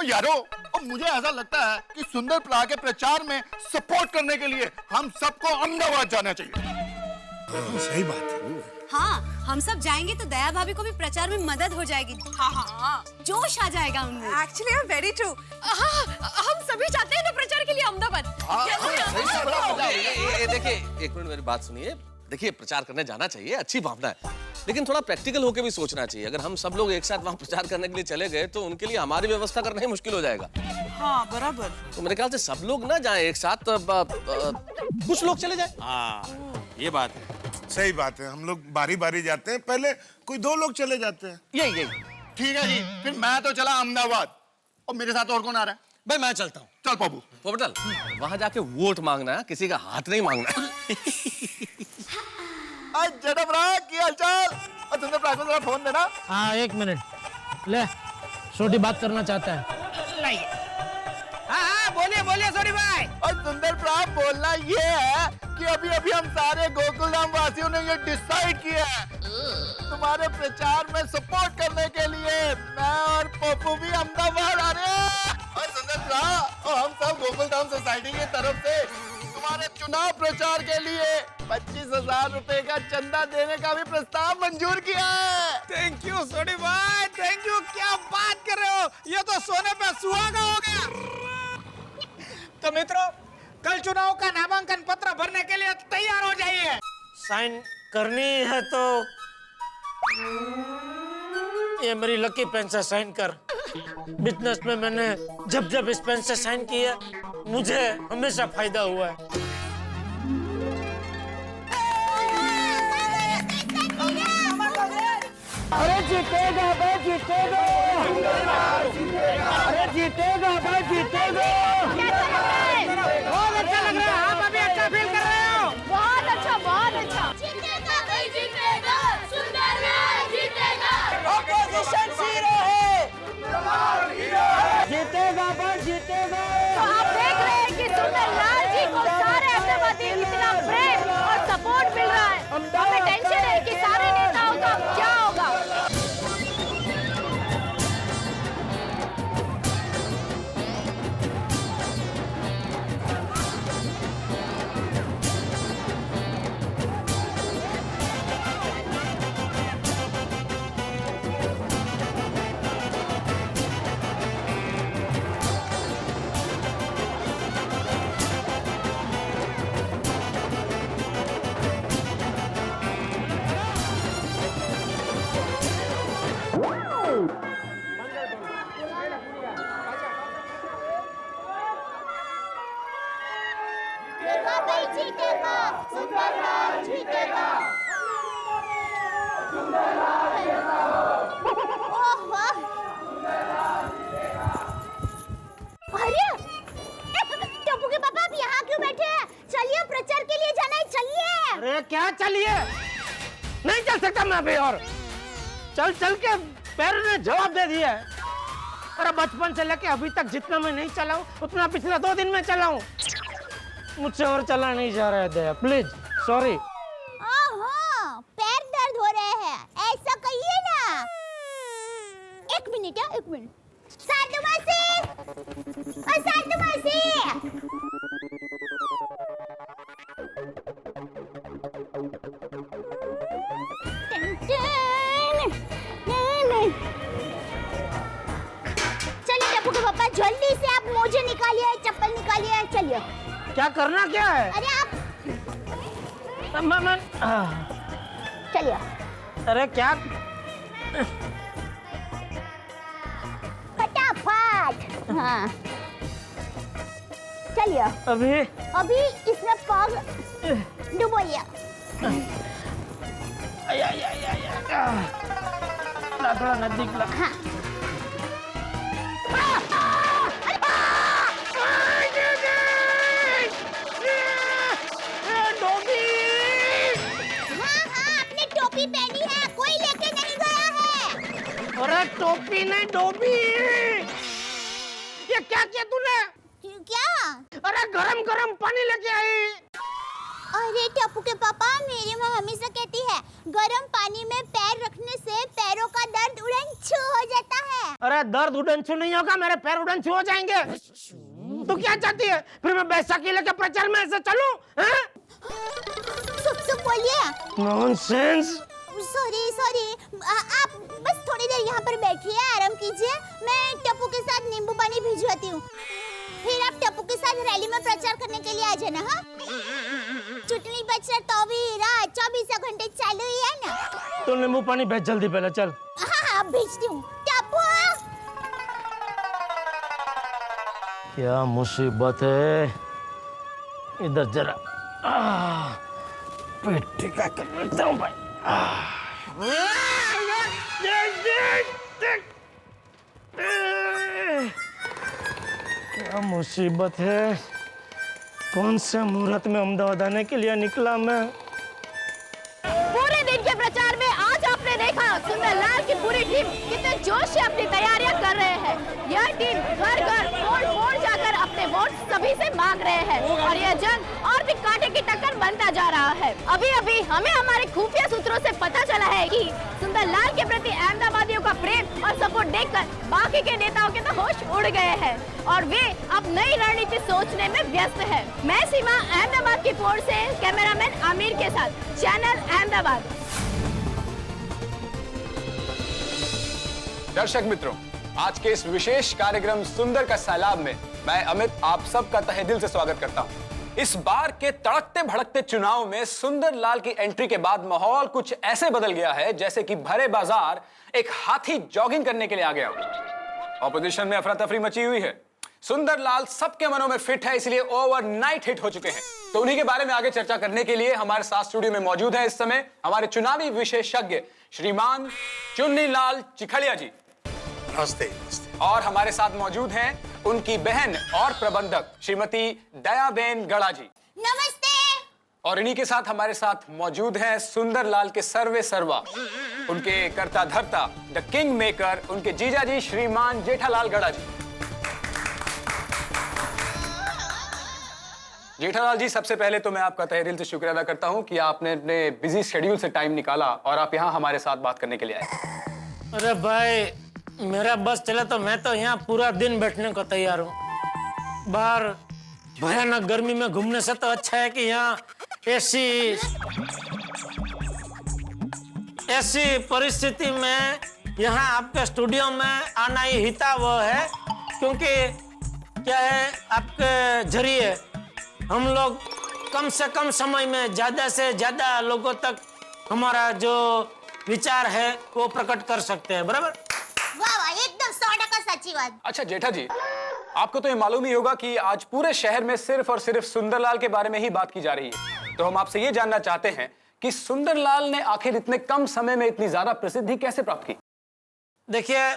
और यारो, और मुझे ऐसा लगता है कि सुंदरप्रा के प्रचार में सपोर्ट करने के लिए हम सबको अहमदाबाद जाना चाहिए। सही बात है। हाँ, हम सब जाएंगे तो दया भाभी को भी प्रचार में मदद हो जाएगी। हाँ, जोश आ जाएगा उनमें। Actually very true. हाँ, हम सभी जाते हैं ना प्रचार के लिए अहमदाबाद। देखिए, एक मिनट मेरी बात सुनिए। देखिए, प्रचार करने जाना चाहिए, अच्छी भावना है, लेकिन थोड़ा प्रैक्टिकल होकर भी सोचना चाहिए। अगर हम सब लोग एक साथ वहाँ प्रचार करने के लिए चले गए तो उनके लिए हमारी व्यवस्था करना ही मुश्किल हो जाएगा। हाँ, बराबर। तो मेरे ख्याल से सब लोग ना जाएं एक साथ, कुछ लोग चले जाएं। हाँ, ये बात है। सही बात है, हम लोग बारी बारी जाते हैं, पहले कोई 2 लोग चले जाते हैं। यही ठीक है जी, फिर मैं तो चला अहमदाबाद, और मेरे साथ और कौन आ रहा है? भाई, मैं चलता हूँ। चल पप्पू। पोपटल, वहां जाके वोट मांगना है, किसी का हाथ नहीं मांगना। जनाब, क्या हालचाल? और सुंदरप्रा को जरा फोन देना। हाँ, 1 मिनट ले, छोटी बात करना चाहता है। हाँ, बोलिए सोनी भाई। और सुंदरप्रा, बोलना ये है कि अभी हम सारे गोकुलधाम वासियों ने ये डिसाइड किया है, तुम्हारे प्रचार में सपोर्ट करने के लिए मैं और पप्पू भी अहमदाबाद आ रहे हैं। और सुंदरप्रा, और हम सब गोकुलधाम सोसाइटी की तरफ से तुम्हारे चुनाव प्रचार के लिए 25,000 रुपए का चंदा देने का भी प्रस्ताव मंजूर किया है। थैंक यू सोनी भाई, थैंक यू। क्या बात कर रहे हो, ये तो सोने पे सुहागा हो गया। तो मित्रों, कल चुनाव का नामांकन पत्र भरने के लिए तैयार हो जाइए। साइन करनी है तो ये मेरी लकी पेन से साइन कर। बिजनेस में मैंने जब इस पेन से साइन किया, मुझे हमेशा फायदा हुआ है। अरे जीतेगा भाई, जीतेगा। अरे जीतेगा भाई, जीतेगा। बहुत अच्छा लग रहा है। आप अभी अच्छा फील कर रहे हो? बहुत अच्छा, बहुत अच्छा। जीतेगा भाई, जीतेगा, सुंदरलाल जीतेगा। ऑपोजिशन जीरो है। जीतेगा भाई, जीतेगा। तो आप देख रहे हैं कि सुंदरलाल जी को सारे अहमदाबादी इतना प्रेम और सपोर्ट मिल रहा है। हमें टेंशन है कि सारे नेताओं का क्या होगा। जीतेगा भाई, जीतेगा, सुंदरलाल जीतेगा। ओह, अरे टप्पू के पापा, आप यहाँ क्यों बैठे हैं? चलिए, प्रचार के लिए जाना है, चलिए। अरे क्या चलिए, नहीं चल सकता मैं अभी। और चल के पैर ने जवाब दे दिया है। अरे बचपन से लेके अभी तक जितना मैं नहीं चला हूँ, उतना पिछले 2 दिन में चला हूँ। मुझसे और चला नहीं जा रहा है दया, प्लीज, सॉरी। ओहो, पैर दर्द हो रहे हैं, ऐसा कहिए ना। 1 मिनट, 1 मिनट। साधु मासी, साधु मासी। चलिए टप्पू के पापा, जल्दी से आप मोजे निकालिए, चप्पल निकालिए, चलिए। क्या करना क्या है? अरे आप चलिए। अरे क्या? फटाफट। हाँ, चलिए। अभी इसमें पाग डुबोइए। थोड़ा नजदीक ला। हाँ। टोपी पहनी है, कोई लेके नहीं गया है। अरे टोपी नहीं, डोबी। ये क्या किया तूने? क्या? अरे गरम पानी लेके आई। अरे टप्पू के पापा, मेरी माँ हमेशा कहती है, गरम पानी में पैर रखने से पैरों का दर्द उड़न छू हो जाता है। अरे दर्द उड़नछू नहीं होगा, मेरे पैर उड़नछू हो जाएंगे। तू क्या चाहती है, फिर मैं बैसाखी लेके प्रचार में ऐसे चलूं? हैं? सुप बोलिए। नॉनसेंस। सॉरी आप बस थोड़ी देर यहाँ पर बैठिए, आराम कीजिए। मैं टप्पू के साथ नींबू पानी भिजवाती हूँ, फिर आप टप्पू के साथ रैली में प्रचार करने के लिए आ जाना। हाँ, चुटनी प्रचार तो भी रात 24 घंटे चालू ही है ना। तो नींबू पानी भेज जल्दी, पहले चल। हाँ भेजती हूँ। टप्पू क्या मुसीबत है, इधर जरा पेट टिका कर लेता हूँ भाई। क्या मुसीबत है, कौन से मुहूर्त में अहमदाबाद आने के लिए निकला मैं। पूरे दिन के प्रचार में आज आपने देखा सुंदरलाल की पूरी टीम कितने जोश से अपनी तैयारियां कर रहे हैं। यह टीम घर घर फोड़ जाकर अपने वोट सभी से मांग रहे हैं और यह जंग और भी कांटे की टक्कर बनता जा रहा है। अभी हमें हमारे खुफिया सूत्रों से पता चला है कि सुंदरलाल के प्रति अहमदाबादियों का प्रेम और सपोर्ट देखकर बाकी के नेताओं के तो होश उड़ गए हैं और वे अब नई रणनीति सोचने में व्यस्त है। मैं सीमा अहमदाबाद की ओर से कैमरामैन आमिर के साथ, चैनल अहमदाबाद। दर्शक मित्रों, आज के इस विशेष कार्यक्रम सुंदर का सैलाब में मैं अमित आप सबका तहे दिल से स्वागत करता हूं। इस बार के तड़कते भड़कते चुनाव में सुंदरलाल की एंट्री के बाद माहौल कुछ ऐसे बदल गया है जैसे कि भरे बाजार एक हाथी जॉगिंग करने के लिए आ गया हो। ऑपोजिशन में अफरा तफरी मची हुई है। सुंदरलाल सबके मनों में फिट है, इसलिए ओवरनाइट हिट हो चुके हैं। तो उन्हीं के बारे में आगे चर्चा करने के लिए हमारे साथ स्टूडियो में मौजूद है इस समय हमारे चुनावी विशेषज्ञ श्रीमान चुन्नीलाल चिखड़िया जी। नमस्ते। और हमारे साथ मौजूद हैं उनकी बहन और प्रबंधक श्रीमती दयाबेन गड़ा जी। नमस्ते। और इन्हीं के साथ हमारे साथ मौजूद हैं सुंदरलाल के सर्वे सर्वा, उनके कर्ता धर्ता, द किंग मेकर, उनके जीजा जी श्रीमान जेठालाल गड़ा जी। जेठालाल जी, सबसे पहले तो मैं आपका तहे दिल से शुक्रिया अदा करता हूं कि आपने अपने बिजी शेड्यूल से टाइम निकाला और आप यहां हमारे साथ बात करने के लिए आए। अरे भाई, मेरा बस चला तो मैं तो यहाँ पूरा दिन बैठने को तैयार हूँ। बाहर भयानक गर्मी में घूमने से तो अच्छा है कि यहाँ ऐसी परिस्थिति में यहाँ आपके स्टूडियो में आना ही हितावह है, क्योंकि क्या है, आपके जरिए हम लोग कम से कम समय में ज्यादा से ज्यादा लोगों तक हमारा जो विचार है वो प्रकट कर सकते हैं। बराबर? वाह, एकदम 100% सच्ची बात। अच्छा जेठा जी, आपको तो ये मालूम ही होगा कि आज पूरे शहर में सिर्फ और सिर्फ सुंदरलाल के बारे में ही बात की जा रही है। तो हम आपसे ये जानना चाहते हैं कि सुंदरलाल ने आखिर इतने कम समय में इतनी ज्यादा प्रसिद्धि कैसे प्राप्त की? देखिए,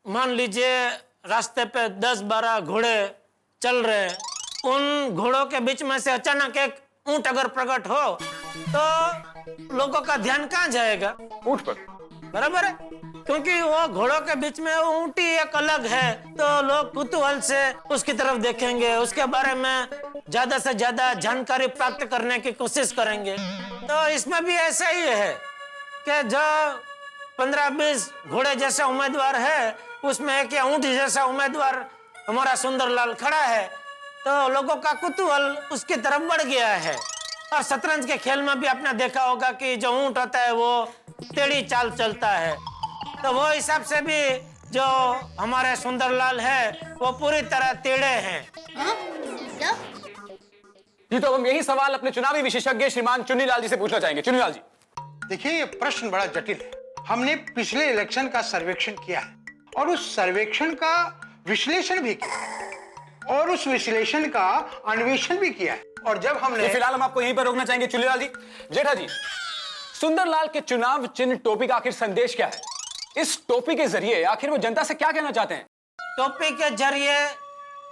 मान लीजिए रास्ते पे 10-12 घोड़े चल रहे हैं, उन घोड़ों के बीच में से अचानक एक ऊंट अगर प्रकट हो तो लोगों का ध्यान कहाँ जाएगा? ऊंट पर। बराबर है, क्योंकि वो घोड़ों के बीच में ऊंट ही एक अलग है, तो लोग कुतूहल से उसकी तरफ देखेंगे, उसके बारे में ज्यादा से ज्यादा जानकारी प्राप्त करने की कोशिश करेंगे। तो इसमें भी ऐसा ही है कि जो 15-20 घोड़े जैसा उम्मीदवार है, उसमें एक या ऊंट जैसा उम्मीदवार हमारा सुंदरलाल खड़ा है, तो लोगों का कुतूहल उसकी तरफ बढ़ गया है। और शतरंज के खेल में भी आपने देखा होगा कि जो ऊंट होता है वो टेढ़ी चाल चलता है, तो वो हिसाब से भी जो हमारे सुंदरलाल है वो पूरी तरह टेढ़े हैं। जी, तो हम यही सवाल अपने चुनावी विशेषज्ञ श्रीमान चुन्नीलाल जी से पूछना चाहेंगे। चुन्नीलाल जी, देखिए, ये प्रश्न बड़ा जटिल है। हमने पिछले इलेक्शन का सर्वेक्षण किया है और उस सर्वेक्षण का विश्लेषण भी किया है और उस विश्लेषण का अन्वेषण भी किया है। और जब हमने फिलहाल हम आपको यहीं पर रोकना चाहेंगे। चुन्नीलाल जी, जेठा जी, सुंदरलाल के चुनाव चिन्ह टोपी का आखिर संदेश क्या है? इस टोपी के जरिए आखिर वो जनता से क्या कहना चाहते हैं? टोपी के जरिए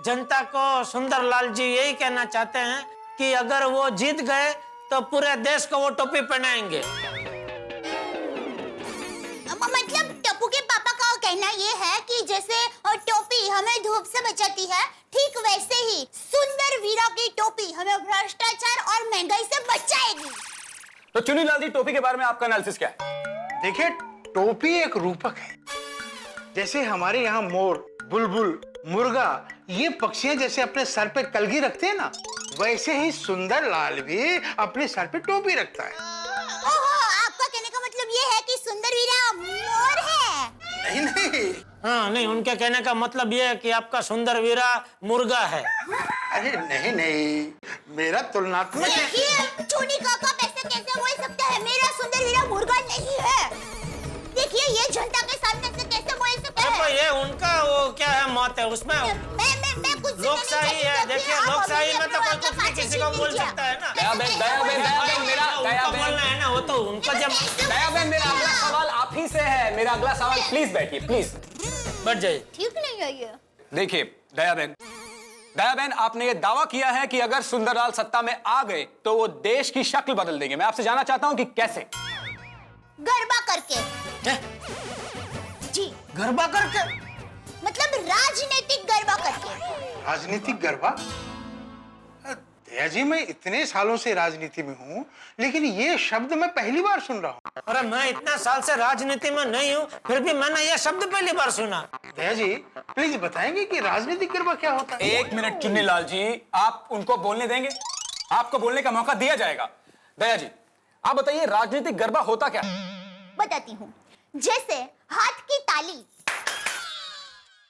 जनता को सुंदरलाल जी यही कहना चाहते हैं कि अगर वो जीत गए तो पूरे देश को वो टोपी पहनाएंगे। मतलब टप्पू के पापा का कहना ये है कि जैसे टोपी हमें धूप से बचाती है, ठीक वैसे ही सुंदर वीरा की टोपी हमें भ्रष्टाचार और महंगाई से बचाएगी। तो चुन्नीलाल जी, टोपी के बारे में आपका एनालिसिस क्या है? देखिए, टोपी एक रूपक है जैसे हमारे यहाँ मोर, बुलबुल, मुर्गा ये पक्षियां जैसे अपने सर पे कलगी रखते हैं ना, वैसे ही सुंदरलाल भी अपने सर पे टोपी रखता है। ओहो, आपका कहने का मतलब ये है कि सुंदरवीरा मोर है? नहीं नहीं, हाँ नहीं, उनके कहने का मतलब ये है कि आपका सुंदरवीरा मुर्गा है। अरे नहीं नहीं, मेरा तुलनात्मक। देखिए चूनी काका कैसे बोल सकता है, मेरा सुंदरवीरा मुर्गा नहीं है। देखिए ये जनता के सामने से कैसे बोल सकता है? ये उनका वो क्या है मत है उसमें। मैं कुछ लोकशाही है, देखिए लोकशाही में तो कोई कुछ भी किसी को बोल सकता है ना। दया बहन मेरा उनका बोलना है ना, वो तो उनका जब। दया बहन मेरा अगला सवाल आप ही से है। मेरा अगला सवाल, प्लीज बैठिए, प्लीज बैठ जाइए। ठीक नहीं है ये। देखिए दया बहन आपने ये दावा किया है कि अगर सुंदरलाल सत्ता में आ गए तो वो देश की शक्ल बदल देंगे। मैं आपसे जानना चाहता हूं कि कैसे? गरबा करके। जी, गरबा करके मतलब राजनीतिक गरबा करके। राजनीतिक गरबा? दया जी, मैं इतने सालों से राजनीति में हूँ, लेकिन ये शब्द मैं पहली बार सुन रहा हूँ। अरे मैं इतना साल से राजनीति में नहीं हूँ, फिर भी मैंने ये शब्द पहली बार सुना। दया जी प्लीज बताएंगे कि राजनीतिक गरबा क्या होता है? एक मिनट चुन्नीलाल जी, आप उनको बोलने देंगे? आपको बोलने का मौका दिया जाएगा। दया जी आप बताइए, राजनीतिक गरबा होता क्या? बताती हूँ। जैसे हाथ की ताली,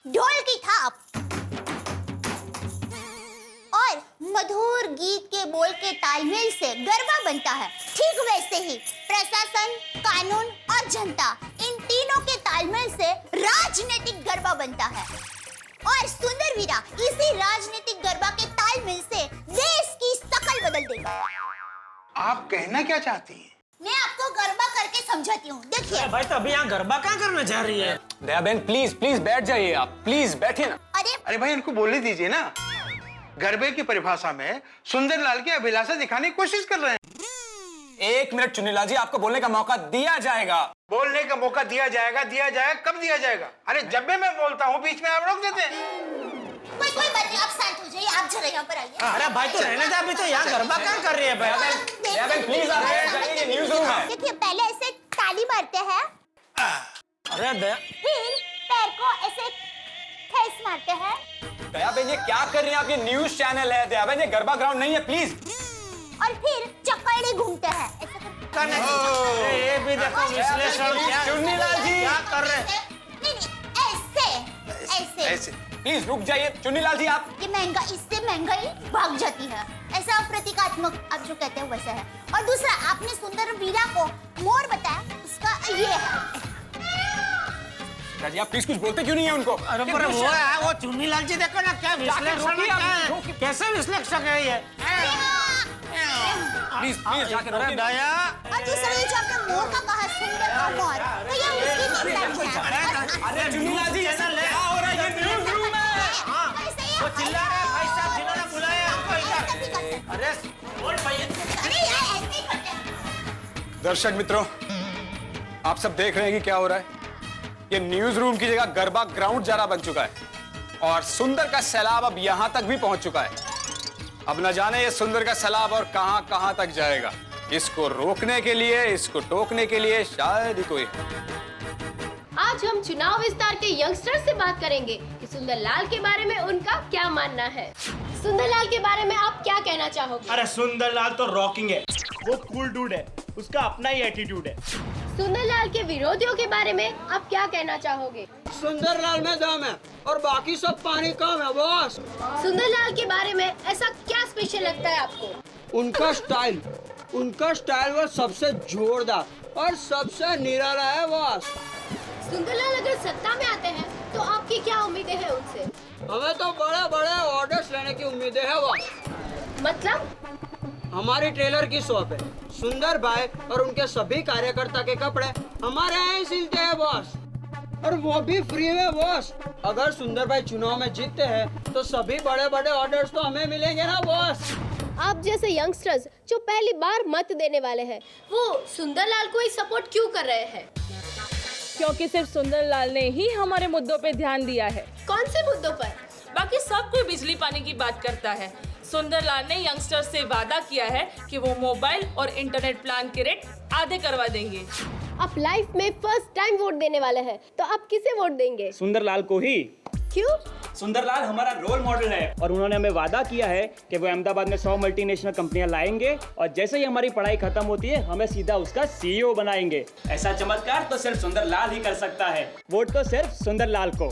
ढोल की थाप और मधुर गीत के बोल के तालमेल से गरबा बनता है, ठीक वैसे ही प्रशासन, कानून और जनता, इन तीनों के तालमेल से राजनीतिक गरबा बनता है। और सुंदरवीरा इसी राजनीतिक गरबा के तालमेल से देश की शकल बदल देगा। आप कहना क्या चाहती हैं? मैं आपको गरबा करके समझाती हूँ, देखिए। भाई तो अभी यहाँ गरबा क्या करने जा रही है? दया बहन प्लीज बैठ जाइए, आप प्लीज बैठिए ना। अरे भाई इनको बोलने दीजिए ना। गरबे की परिभाषा में सुंदरलाल की अभिलाषा दिखाने की कोशिश कर रहे हैं। एक मिनट चुन्नीलाल जी, आपको बोलने का मौका दिया जाएगा। बोलने का मौका दिया जाएगा? कब दिया जाएगा? अरे जब भी मैं बोलता हूँ बीच में आप रोक देते हैं। कोई बात नहीं, आप शांत हो जाइए, आप जरा यहाँ पर आइए। अरे भाई तो रहने दे, अभी तो यहाँ गरबा क्या कर रही है भाई? प्लीज आप बैठ जाइए, ये न्यूज़ रूम है। देखिए पहले ऐसे ताली मारते हैं, अरे दया, फिर पैर को ऐसे ठेस मारते हैं। दया बहन ये क्या कर रही हैं आप? ये न्यूज चैनल है दया बहन, ये गरबा ग्राउंड नहीं है, प्लीज। और फिर चक्करड़ी घूमते हैं ऐसे। ये भी देखो विश्लेषण क्या चुन्नीलाल जी क्या कर रहे हैं? नहीं, ऐसे प्लीज रुक जाइए। चुन्नीलाल जी आप, ये महंगा, इससे महंगाई भाग जाती है, ऐसा प्रतीकात्मक आप जो कहते हैं वैसा है। और दूसरा, आपने सुंदरवीरा को मोर बताया, उसका ये है। जी आप प्लीज कुछ बोलते क्यों नहीं है उनको? अरे पर वो है, वो चुन्नीलाल जी देखो ना क्या विश्लेषण है, कैसे विश्लेषक है ये? प्लीज जाके अरे रोकिए। दया, और दूसरा ये जो आपने मोर का कहा, सुंदर का मोर, तो ये उसकी निशानी है। अरे चुन्नीलाल जी ऐसा क्या हो रहा है? ये न्यूज़ रूम है। वो चिल्ला रहे हैं भाई साहब, जिन्होंने बुलाया हमको इधर। अरे बोल भैया। दर्शक मित्रों, आप सब देख रहे हैं कि क्या हो रहा है। ये न्यूज रूम की जगह गरबा ग्राउंड जाना बन चुका है और सुंदर का सैलाब अब यहां तक भी पहुंच चुका है। अब न जाने ये सुंदर का सैलाब और कहां तक जाएगा। इसको रोकने के लिए, इसको टोकने के लिए शायद ही कोई। आज हम चुनाव विस्तार के यंगस्टर से बात करेंगे कि सुंदरलाल के बारे में उनका क्या मानना है। सुंदरलाल के बारे में आप क्या कहना चाहोगे? अरे सुंदरलाल तो रॉकिंग है, वो कूल डूड है, उसका अपना ही एटीट्यूड है। सुंदरलाल के विरोधियों के बारे में आप क्या कहना चाहोगे? सुंदरलाल में दम है और बाकी सब पानी कम है बॉस। सुंदरलाल के बारे में ऐसा क्या स्पेशल लगता है आपको? उनका स्टाइल वो सबसे जोरदार और सबसे निराला है बॉस। सुंदरलाल अगर सत्ता में आते हैं तो आपकी क्या उम्मीदें हैं उनसे? हमें तो बड़े बड़े ऑर्डर्स लेने की उम्मीदें है बॉस। मतलब? हमारी टेलर की शॉप है, सुंदर भाई और उनके सभी कार्यकर्ता के कपड़े हमारे यहाँ ही सिलते हैं बॉस, और वो भी फ्री में बॉस। अगर सुंदर भाई चुनाव में जीतते हैं तो सभी बड़े बड़े ऑर्डर्स तो हमें मिलेंगे ना बॉस। आप जैसे यंगस्टर्स जो पहली बार मत देने वाले हैं, वो सुंदरलाल को ही सपोर्ट क्यों कर रहे हैं? क्योंकि सिर्फ सुंदरलाल ने ही हमारे मुद्दों पे ध्यान दिया है। कौन से मुद्दों पर? बाकी सब कोई बिजली पानी की बात करता है। सुंदरलाल ने यंगस्टर्स से वादा किया है कि वो मोबाइल और इंटरनेट प्लान के रेट आधे करवा देंगे। आप लाइफ में फर्स्ट टाइम वोट देने वाले हैं, तो आप किसे वोट देंगे? सुंदरलाल को ही। क्यों? सुंदरलाल हमारा रोल मॉडल है और उन्होंने हमें वादा किया है कि वो अहमदाबाद में 100 मल्टीनेशनल कंपनियां लाएंगे और जैसे ही हमारी पढ़ाई खत्म होती है हमें सीधा उसका CEO बनाएंगे। ऐसा चमत्कार तो सिर्फ सुंदरलाल ही कर सकता है। वोट तो सिर्फ सुंदरलाल को।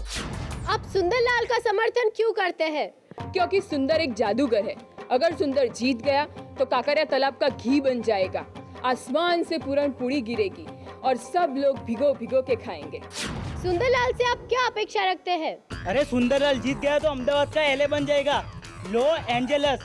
आप सुंदरलाल का समर्थन क्यों करते हैं? क्योंकि सुंदर एक जादूगर है। अगर सुंदर जीत गया तो काकरिया तालाब का घी बन जाएगा, आसमान से पूरन पूरी गिरेगी और सब लोग भिगो भिगो के खाएंगे। सुंदरलाल से आप क्या अपेक्षा रखते हैं? अरे सुंदरलाल जीत गया तो अहमदाबाद का LA बन जाएगा, लॉस एंजल्स।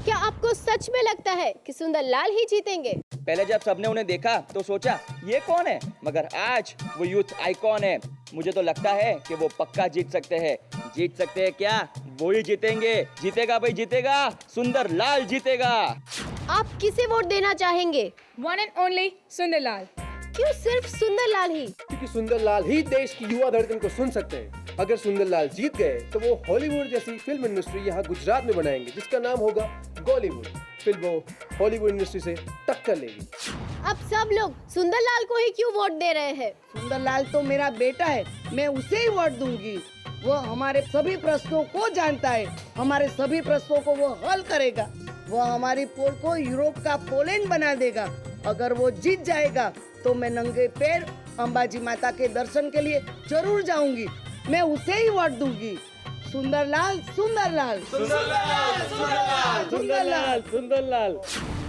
क्या आपको सच में लगता है कि सुंदरलाल ही जीतेंगे? पहले जब सबने उन्हें देखा तो सोचा ये कौन है, मगर आज वो यूथ आइकॉन है। मुझे तो लगता है कि वो पक्का जीत सकते हैं। जीत सकते हैं क्या? वो ही जीतेंगे। जीतेगा भाई, जीतेगा, सुंदरलाल जीतेगा। आप किसे वोट देना चाहेंगे? One and only Sundarlal. क्यों सिर्फ सुंदरलाल ही? क्योंकि सुंदरलाल ही देश की युवा धड़कन को सुन सकते हैं। अगर सुंदरलाल जीत गए तो वो हॉलीवुड जैसी फिल्म इंडस्ट्री यहाँ गुजरात में बनाएंगे, जिसका नाम होगा बॉलीवुड। फिर वो हॉलीवुड इंडस्ट्री से टक्कर लेगी। अब सब लोग सुंदरलाल को ही क्यों वोट दे रहे हैं? सुंदरलाल तो मेरा बेटा है, मैं उसे ही वोट दूंगी। वो हमारे सभी प्रश्नों को जानता है, हमारे सभी प्रश्नों को वो हल करेगा। वो हमारी पोल को यूरोप का पोलैंड बना देगा। अगर वो जीत जाएगा तो मैं नंगे पैर अंबाजी माता के दर्शन के लिए जरूर जाऊंगी। मैं उसे ही वोट दूंगी। सुंदरलाल, सुंदरलाल, सुंदरलाल, सुंदरलाल, सुंदरलाल, सुंदरलाल।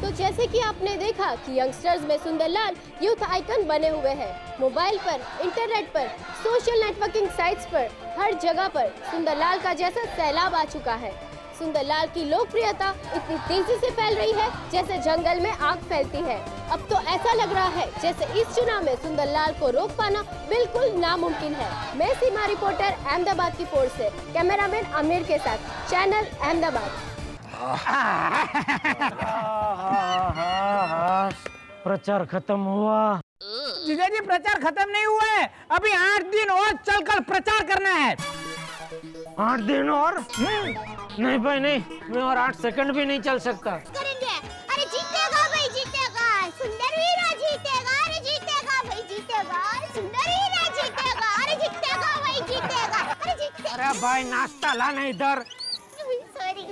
तो जैसे कि आपने देखा कि यंगस्टर्स में सुंदरलाल यूथ आइकन बने हुए हैं। मोबाइल पर, इंटरनेट पर, सोशल नेटवर्किंग साइट्स पर, हर जगह पर सुंदरलाल का जैसा सैलाब आ चुका है। सुंदरलाल की लोकप्रियता इतनी तेजी से फैल रही है जैसे जंगल में आग फैलती है। अब तो ऐसा लग रहा है जैसे इस चुनाव में सुंदरलाल को रोक पाना बिल्कुल नामुमकिन है। मैं सीमा रिपोर्टर अहमदाबाद की पोर्ट से, कैमरामैन आमिर के साथ, चैनल अहमदाबाद। प्रचार खत्म हुआ। जीजा जी प्रचार खत्म नहीं हुआ है, अभी 8 दिन और चलकर प्रचार करना है। 8 दिन और? नहीं भाई नहीं, मैं और 8 सेकंड भी नहीं चल सकता। करेंगे। अरे जीतेगा भाई, जीतेगा। सुंदर हीरा जीतेगा। अरे जीतेगा भाई, जीतेगा। सुंदर हीरा जीतेगा। अरे जीतेगा भाई, जीतेगा। अरे जीतेगा। अरे भाई नाश्ता लाना इधर। सॉरी,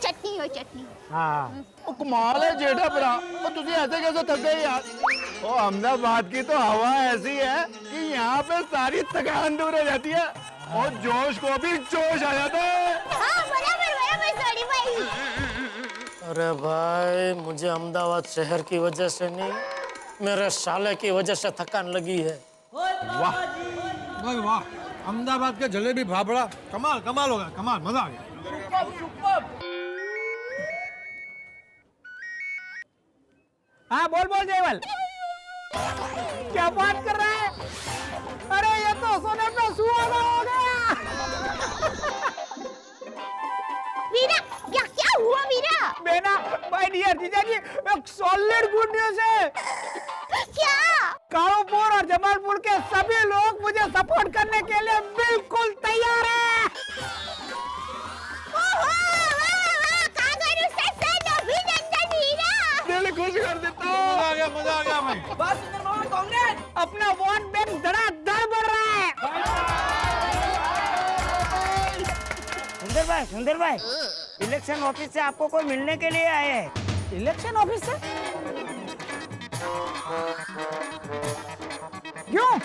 चटनी हो, चटनी। हाँ। कमाल है जेठा भरा, तो तुझे ऐसे कैसे थक गए यार? ओ अहमदाबाद की तो हवा ऐसी है कि यहाँ पे सारी थकान दूर हो जाती है और जोश को भी जोश आ जाता है। हाँ, बराबर बराबर, सॉरी भाई। अरे भाई मुझे अहमदाबाद शहर की वजह से नहीं, मेरे साले की वजह से थकान लगी है। वाह भाई वाह, अहमदाबाद के जलेबी फाफड़ा कमाल कमाल होगा, कमाल, मजा आ गया। हाँ बोल बोल जयवल, क्या बात कर रहा है? अरे ये तो सोने पे सुहागा हो गया। वीरा, क्या हुआ वीरा? बेना, माय डियर जीजा जी, एक सॉलिड गुड न्यूज है। क्या? कालूपुर और जमालपुर के सभी लोग मुझे सपोर्ट करने के लिए बिल्कुल तैयार हैं। दिल खुश कर देता हूँ। मजा आ गया भाई। बस सुंदर मामा कांग्रेस। अपना वोट बैंक धड़ाधड़ बढ़ रहा है। सुंदर भाई, इलेक्शन ऑफिस से आपको कोई मिलने के लिए आए हैं। इलेक्शन ऑफिस से? क्यों?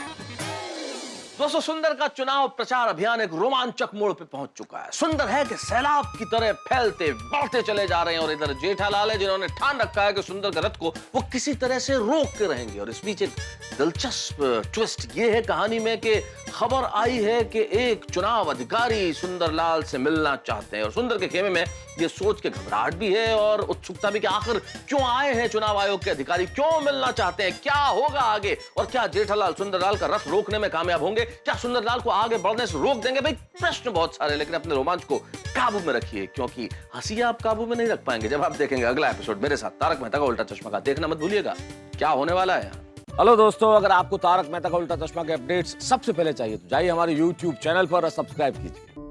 दोस्तों, सुंदर का चुनाव प्रचार अभियान एक रोमांचक मोड़ पे पहुंच चुका है। सुंदर है कि सैलाब की तरह फैलते बढ़ते चले जा रहे हैं और इधर जेठालाल है जिन्होंने ठान रखा है कि सुंदर के रथ को वो किसी तरह से रोक के रहेंगे। और इस बीच एक दिलचस्प ट्विस्ट ये है कहानी में कि खबर आई है कि एक चुनाव अधिकारी सुंदरलाल से मिलना चाहते हैं और सुंदर के खेमे में ये सोच के घबराहट भी है और उत्सुकता भी कि आखिर क्यों आए हैं चुनाव आयोग के अधिकारी, क्यों मिलना चाहते हैं, क्या होगा आगे और क्या जेठालाल सुंदरलाल का रथ रोकने में कामयाब होंगे, क्या सुंदरलाल को आगे बढ़ने से रोक देंगे। भाई प्रश्न बहुत सारे, लेकिन अपने रोमांच को काबू में रखिए क्योंकि हंसी आप काबू में नहीं रख पाएंगे जब आप देखेंगे अगला एपिसोड मेरे साथ तारक मेहता का उल्टा चश्मा का। देखना मत भूलिएगा क्या होने वाला है। हेलो दोस्तों, अगर आपको तारक मेहता का उल्टा चश्मा के अपडेट्स सबसे पहले चाहिए तो जाइए हमारे YouTube चैनल पर और सब्सक्राइब कीजिए।